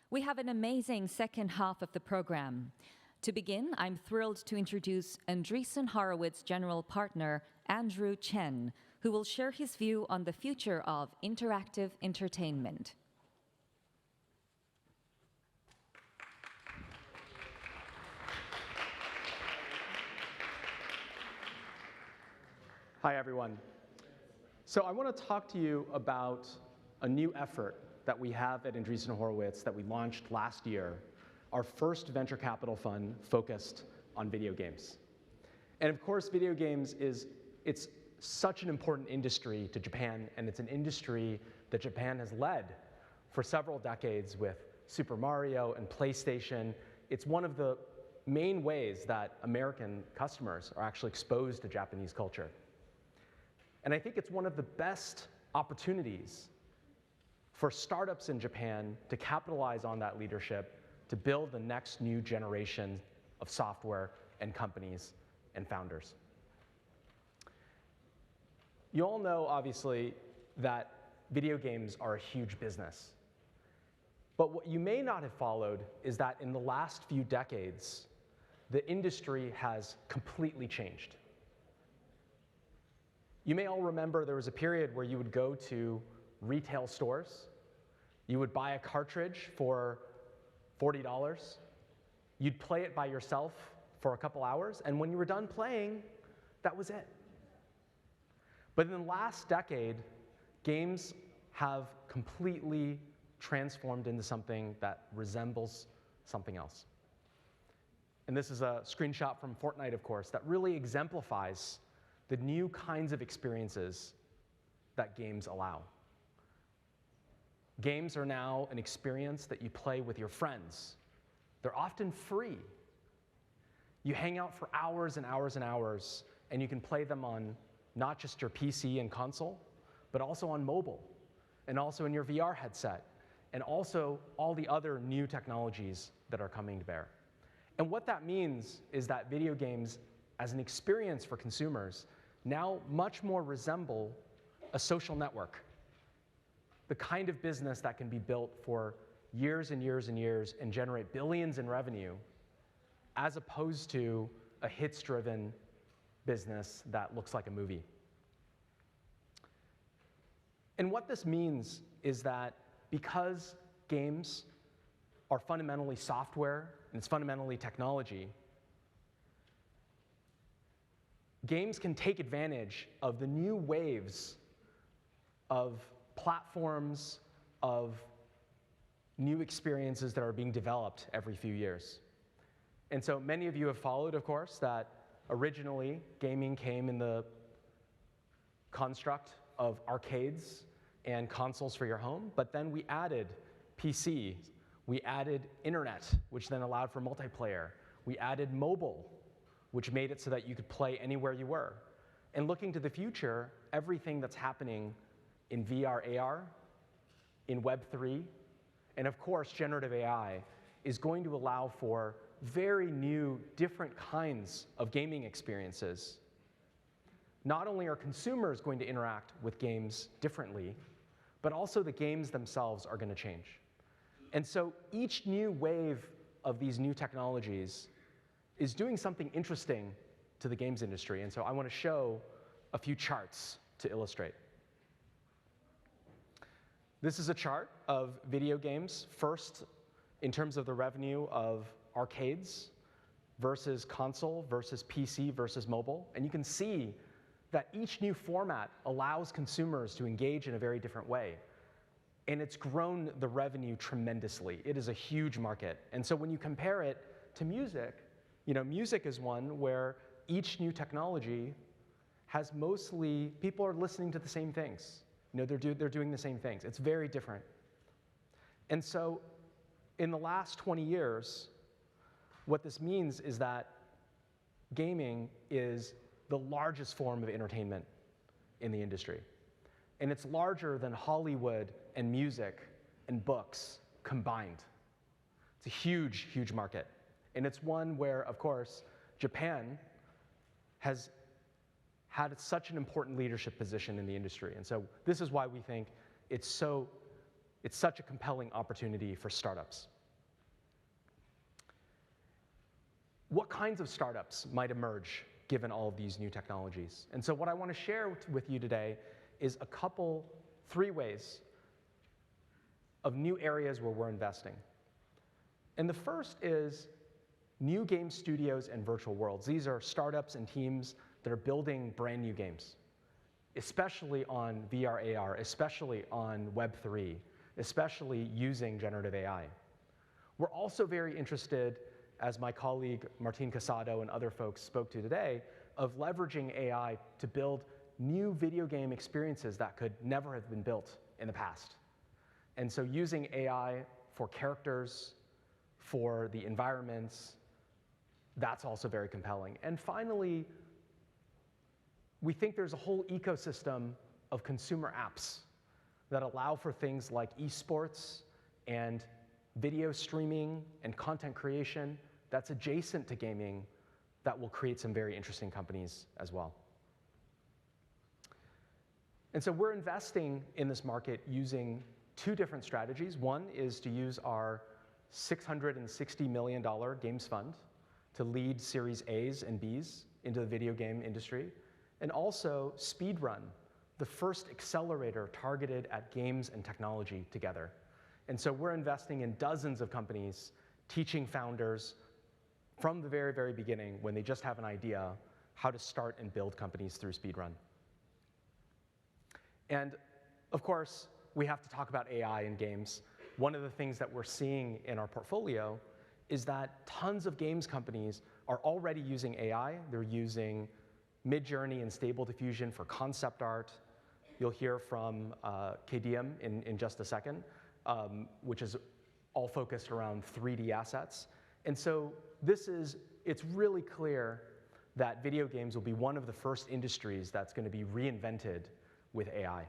We have an amazing second half of the program. To begin, I'm thrilled to introduce Andreessen Horowitz General Partner Andrew Chen, who will share his view on the future of interactive entertainment. Hi, everyone. So I want to talk to you about a new effort that we have at Andreessen Horowitz that we launched last year, our first venture capital fund focused on video games. And of course, video games it's such an important industry to Japan, and it's an industry that Japan has led for several decades with Super Mario and PlayStation. It's one of the main ways that American customers are actually exposed to Japanese culture. And I think it's one of the best opportunities for startups in Japan to capitalize on that leadership to build the next new generation of software and companies and founders. You all know, obviously, that video games are a huge business. But what you may not have followed is that in the last few decades, the industry has completely changed. You may all remember there was a period where you would go to retail stores, you would buy a cartridge for $40, you'd play it by yourself for a couple hours, and when you were done playing, that was it. But in the last decade, games have completely transformed into something that resembles something else. And this is a screenshot from Fortnite, of course, that really exemplifies the new kinds of experiences that games allow. Games are now an experience that you play with your friends. They're often free. You hang out for hours and hours and hours, and you can play them on not just your PC and console, but also on mobile, and also in your VR headset, and also all the other new technologies that are coming to bear. And what that means is that video games, as an experience for consumers, now much more resemble a social network, the kind of business that can be built for years and years and years and generate billions in revenue, as opposed to a hits-driven business that looks like a movie. And what this means is that because games are fundamentally software and it's fundamentally technology, games can take advantage of the new waves of platforms, of new experiences that are being developed every few years. And so many of you have followed, of course, that originally gaming came in the construct of arcades and consoles for your home, but then we added PC, we added internet, which then allowed for multiplayer, we added mobile, which made it so that you could play anywhere you were. And looking to the future, everything that's happening in VR, AR, in Web3, and of course, generative AI is going to allow for very new, different kinds of gaming experiences. Not only are consumers going to interact with games differently, but also the games themselves are going to change. And so each new wave of these new technologies is doing something interesting to the games industry. And so I want to show a few charts to illustrate. This is a chart of video games, first in terms of the revenue of arcades versus console versus PC versus mobile. And you can see that each new format allows consumers to engage in a very different way. And it's grown the revenue tremendously. It is a huge market. And so when you compare it to music, music is one where each new technology has mostly, people are listening to the same things. They're doing the same things. It's very different. And so in the last 20 years, what this means is that gaming is the largest form of entertainment in the industry. And it's larger than Hollywood and music and books combined. It's a huge, huge market. And it's one where, of course, Japan has had such an important leadership position in the industry. And so this is why we think it's such a compelling opportunity for startups. what kinds of startups might emerge given all of these new technologies? And so what I want to share with you today is three ways of new areas where we're investing. And the first is new game studios and virtual worlds. These are startups and teams that are building brand new games, especially on VR, AR, especially on Web3, especially using generative AI. We're also very interested, as my colleague Martin Casado and other folks spoke to today, of leveraging AI to build new video game experiences that could never have been built in the past. And so using AI for characters, for the environments, that's also very compelling. And finally, we think there's a whole ecosystem of consumer apps that allow for things like esports and video streaming and content creation that's adjacent to gaming that will create some very interesting companies as well. And so we're investing in this market using two different strategies. One is to use our $660 million games fund to lead Series A's and B's into the video game industry, and also Speedrun, the first accelerator targeted at games and technology together. And so we're investing in dozens of companies, teaching founders from the very, very beginning, when they just have an idea, how to start and build companies through Speedrun. And of course, we have to talk about AI in games. One of the things that we're seeing in our portfolio is that tons of games companies are already using AI. They're using Midjourney and Stable Diffusion for concept art. You'll hear from KDM in just a second, which is all focused around 3D assets. And so it's really clear that video games will be one of the first industries that's going to be reinvented with AI.